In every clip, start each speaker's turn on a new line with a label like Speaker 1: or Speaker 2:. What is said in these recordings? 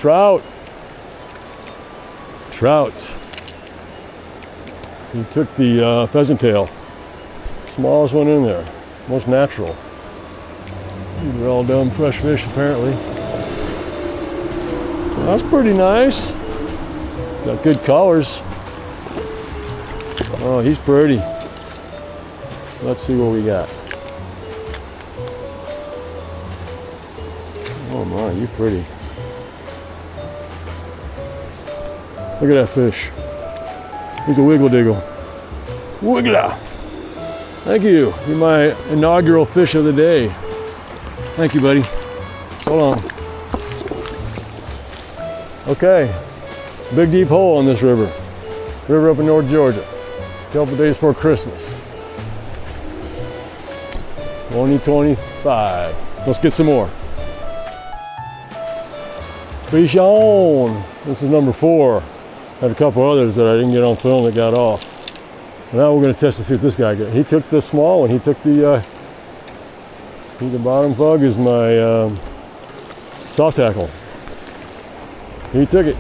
Speaker 1: trout. Trout. He took the pheasant tail. Smallest one in there. Most natural. They're all done fresh fish apparently. That's pretty nice. Got good colors. Oh, he's pretty. Let's see what we got. Oh my, you're pretty. Look at that fish. He's a wiggle diggle. Wiggler. Thank you. You're my inaugural fish of the day. Thank you, buddy. So long. Okay. Big deep hole on this river. River up in North Georgia. A couple days before Christmas. 2025. Let's get some more. Fish on. This is number 4. Had a couple others that I didn't get on film that got off. Now we're going to test to see what this guy got. He took the small one. He took the bottom bug is my soft tackle. He took it.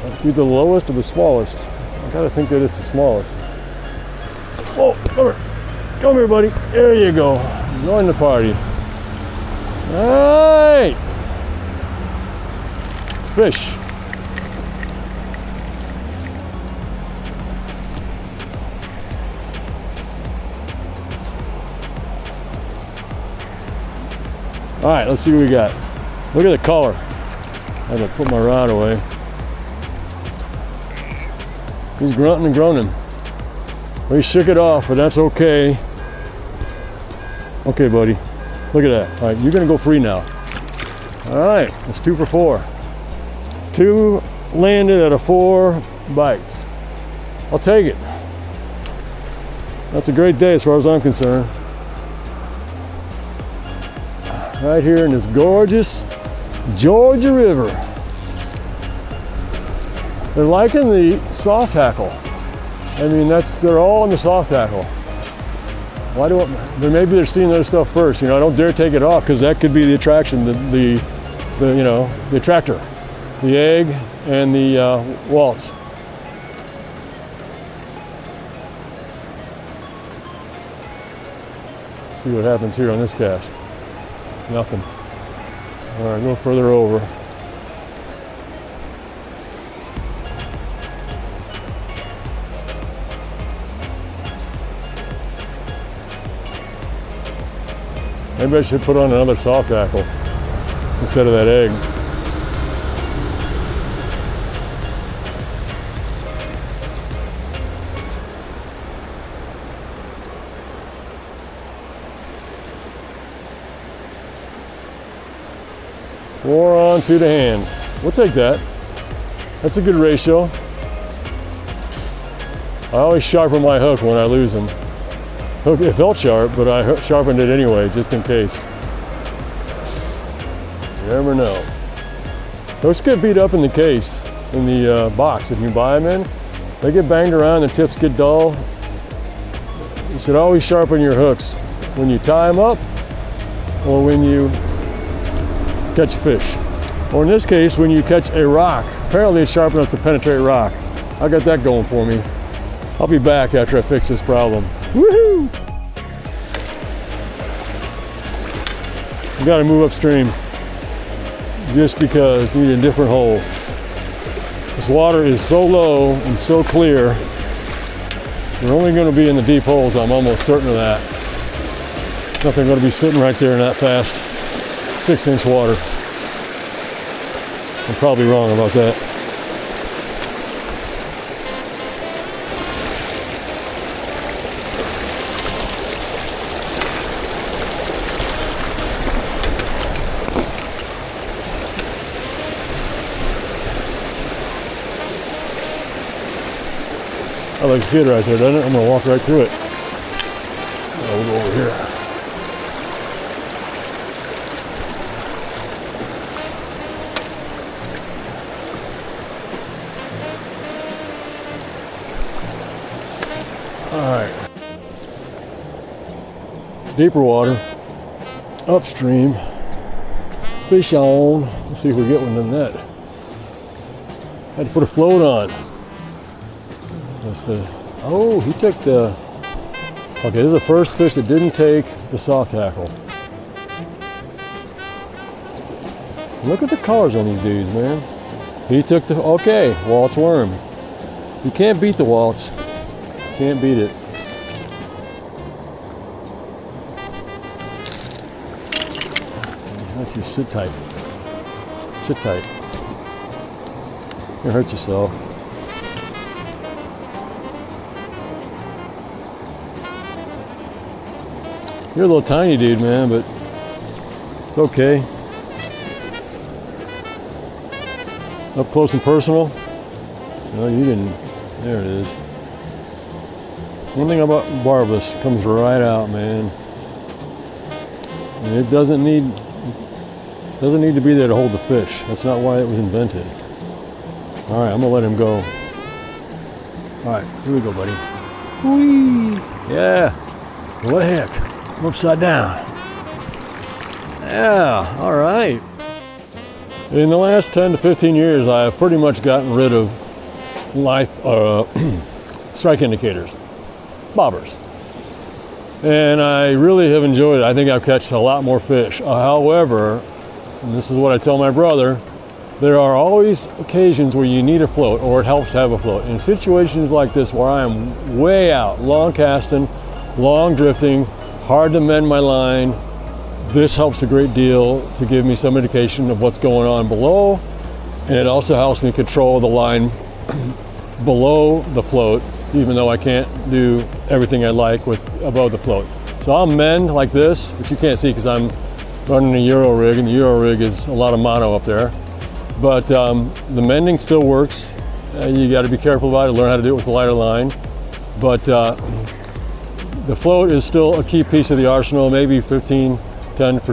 Speaker 1: It's either the lowest or the smallest. I gotta think that it's the smallest. Oh, come here. Come here, buddy. There you go. Join the party. All right. Fish. All right, let's see what we got. Look at the color. I had to put my rod away. He's grunting and groaning. We shook it off, but that's okay. Okay, buddy. Look at that. All right, you're gonna go free now. All right, it's 2 for 4. 2 landed out of 4 bites. I'll take it. That's a great day as far as I'm concerned. Right here in this gorgeous Georgia River. They're liking the soft tackle. I mean, they're all in the soft tackle. Why do maybe they're seeing their stuff first. You know, I don't dare take it off because that could be the attraction, the attractor, the egg and the waltz. See what happens here on this cast. Nothing. All right, a little further over. Maybe I should put on another soft tackle instead of that egg. Four on to the hand. We'll take that. That's a good ratio. I always sharpen my hook when I lose them. Hook, it felt sharp, but I sharpened it anyway, just in case. You never know. Hooks get beat up in the case, in the box. If you buy them in, they get banged around, the tips get dull. You should always sharpen your hooks when you tie them up or when you catch fish. Or in this case, when you catch a rock. Apparently it's sharp enough to penetrate rock. I got that going for me. I'll be back after I fix this problem. Woohoo! You gotta move upstream just because you need a different hole. This water is so low and so clear. We're only gonna be in the deep holes, I'm almost certain of that. Nothing gonna be sitting right there in that fast 6-inch water. I'm probably wrong about that. That looks good right there, doesn't it? I'm gonna walk right through it. We'll go over here. All right. Deeper water, upstream. fish on. Let's see if we get one in the net. Had to put a float on. That's the, oh, he took the, okay, this is the first fish that didn't take the soft tackle. Look at the colors on these dudes, man. He took the, okay, waltz worm. You can't beat the waltz. Can't beat it. Let's just sit tight. Sit tight. You'll hurt yourself. You're a little tiny dude, man, but it's okay. Up close and personal. No, you didn't. There it is. One thing about barbless, comes right out, man. And it doesn't need to be there to hold the fish. That's not why it was invented. All right, I'm gonna let him go. All right, here we go, buddy. Whee! Yeah. What the heck? I'm upside down. Yeah. All right. In the last 10 to 15 years, I have pretty much gotten rid of strike indicators, bobbers, and I really have enjoyed it. I think I've catched a lot more fish. However, and this is what I tell my brother, there are always occasions where you need a float, or it helps to have a float. In situations like this where I am way out, long casting, long drifting, hard to mend my line, this helps a great deal to give me some indication of what's going on below, and it also helps me control the line below the float, even though I can't do everything I like with above the float. So I'll mend like this, which you can't see because I'm running a Euro rig, and the Euro rig is a lot of mono up there. But the mending still works. You got to be careful about it, learn how to do it with a lighter line. But the float is still a key piece of the arsenal, maybe 10%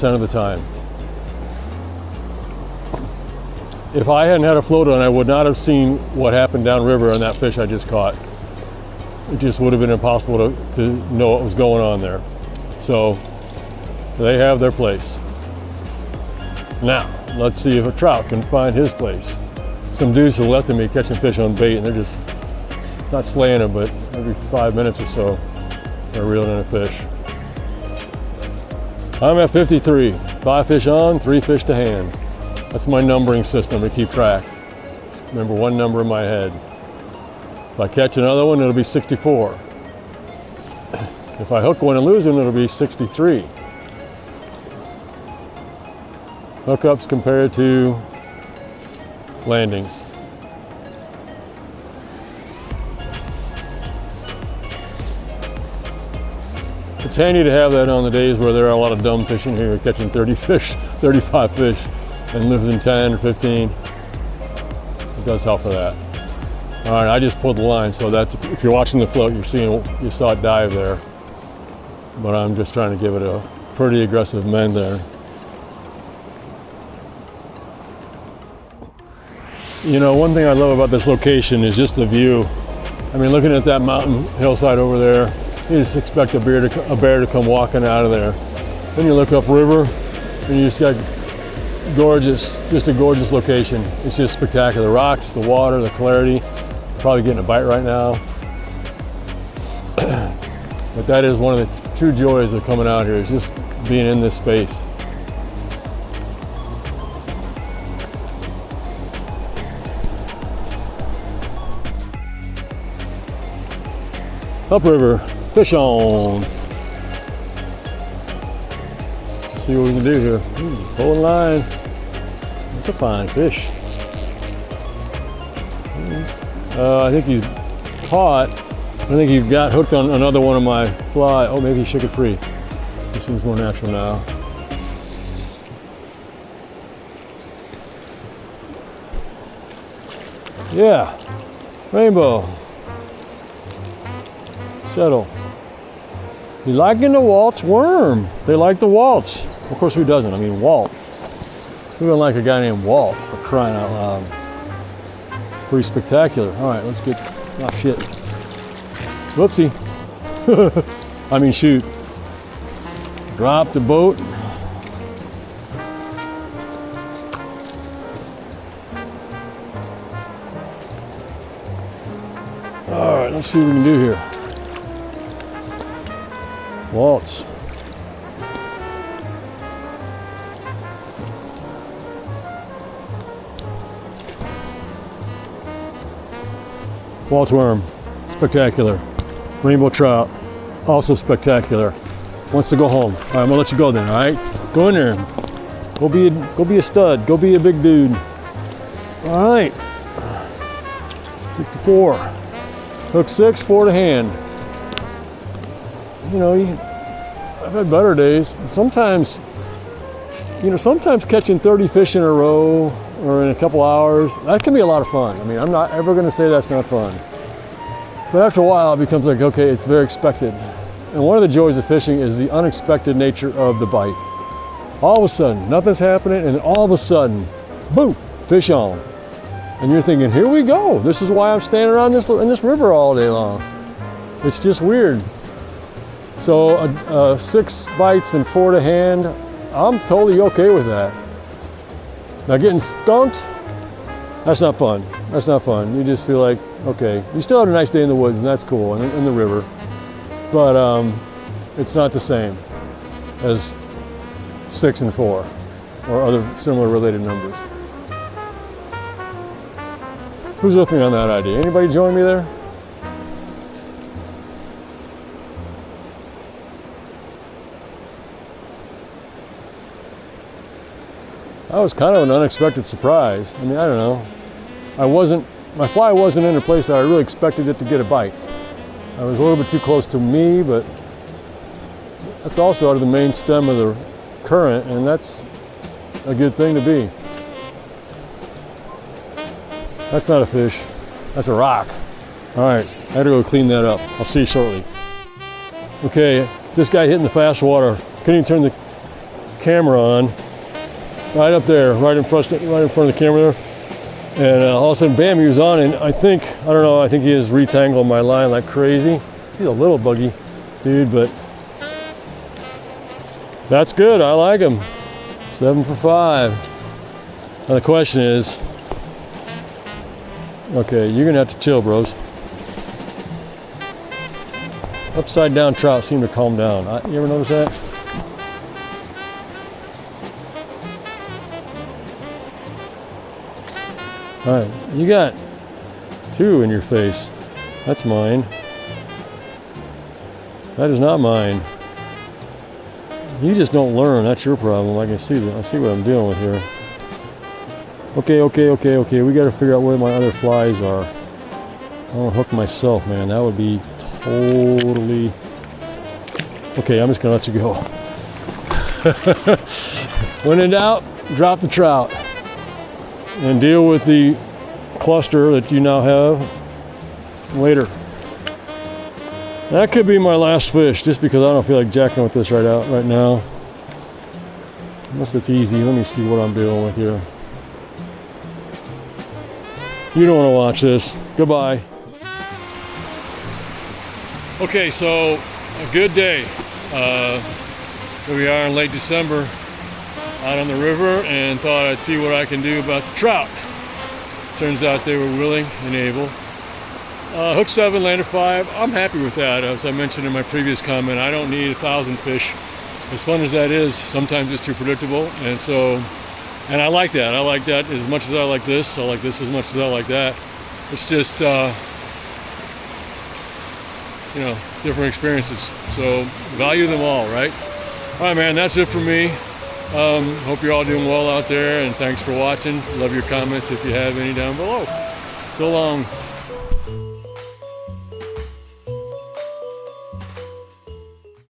Speaker 1: of the time. If I hadn't had a float on, I would not have seen what happened downriver on that fish I just caught. It just would have been impossible to know what was going on there. So they have their place. Now, let's see if a trout can find his place. Some dudes have left of me catching fish on bait, and they're just not slaying them, but every 5 minutes or so, they're reeling in a fish. I'm at 53. 5 fish on, 3 fish to hand. That's my numbering system to keep track. Remember one number in my head. If I catch another one, it'll be 64. If I hook one and lose one, it'll be 63. Hookups compared to landings. It's handy to have that on the days where there are a lot of dumb fish in here, catching 30 fish, 35 fish, and losing 10 or 15. It does help for that. All right, I just pulled the line, so that's, if you're watching the float, you saw it dive there. But I'm just trying to give it a pretty aggressive mend there. You know, one thing I love about this location is just the view. I mean, looking at that mountain hillside over there, you just expect a bear to come walking out of there. Then you look upriver, and you just got just a gorgeous location. It's just spectacular. The rocks, the water, the clarity. Probably getting a bite right now. But that is one of the true joys of coming out here, is just being in this space. Upriver, fish on. Let's see what we can do here. Pulling line. That's a fine fish. I think he's caught. I think he got hooked on another one of my fly. Oh, maybe he shook it free. This seems more natural now. Yeah, rainbow. Settle. You liking the waltz worm? They like the waltz. Of course, who doesn't? I mean, Walt. Who doesn't like a guy named Walt, for crying out loud? Pretty spectacular. All right, let's get, oh shit. Whoopsie. I mean, shoot. Drop the boat. right, let's see what we can do here. Waltz. Waltz worm, spectacular. Rainbow trout, also spectacular. Wants to go home. All right, I'm gonna let you go then. All right, go in there. Go be a stud. Go be a big dude. All right. 64. Hook 6, 4 to hand. You know, I've had better days. Sometimes, you know, sometimes catching 30 fish in a row or in a couple hours, that can be a lot of fun. I mean, I'm not ever going to say that's not fun. But after a while, it becomes like, okay, it's very expected. And one of the joys of fishing is the unexpected nature of the bite. All of a sudden, nothing's happening, and all of a sudden, boom, fish on. And you're thinking, here we go. This is why I'm standing around in this river all day long. It's just weird. So 6 bites and 4 to hand, I'm totally okay with that. Now getting skunked, that's not fun. That's not fun. You just feel like, okay, you still had a nice day in the woods, and that's cool, and in the river. But it's not the same as 6 and 4 or other similar related numbers. Who's with me on that idea? Anybody join me there? That was kind of an unexpected surprise. I mean, I don't know. My fly wasn't in a place that I really expected it to get a bite. I was a little bit too close to me, but that's also out of the main stem of the current, and that's a good thing to be. That's not a fish, that's a rock. All right, I had to go clean that up. I'll see you shortly. Okay, this guy hitting the fast water. Couldn't even turn the camera on. Right up there, right in front of the camera there. And all of a sudden, bam, he was on, and I think he has retangled my line like crazy. He's a little buggy dude, but that's good, I like him. 7 for 5. Now the question is, okay, you're gonna have to chill, bros. Upside down trout seem to calm down. You ever notice that? All right, you got 2 in your face. That's mine. That is not mine. You just don't learn. That's your problem. I can see that. I see what I'm dealing with here. Okay. We got to figure out where my other flies are. I want to hook myself, man. That would be totally. Okay, I'm just gonna let you go. When in doubt, drop the trout. And deal with the cluster that you now have later. That could be my last fish, just because I don't feel like jacking with this right now. Unless it's easy. Let me see what I'm dealing with here. You don't want to watch this. Goodbye. Okay, so a good day. Here we are in late December, out on the river, and thought I'd see what I can do about the trout. Turns out they were willing and able. Hook 7, landed 5. I'm happy with that. As I mentioned in my previous comment, I don't need 1,000 fish. As fun as that is, sometimes it's too predictable, and I like that. I like that as much as I like this. I like this as much as I like that. It's just, different experiences. So value them all, right? All right, man, that's it for me. Hope you're all doing well out there, and thanks for watching. Love your comments if you have any down below. So long.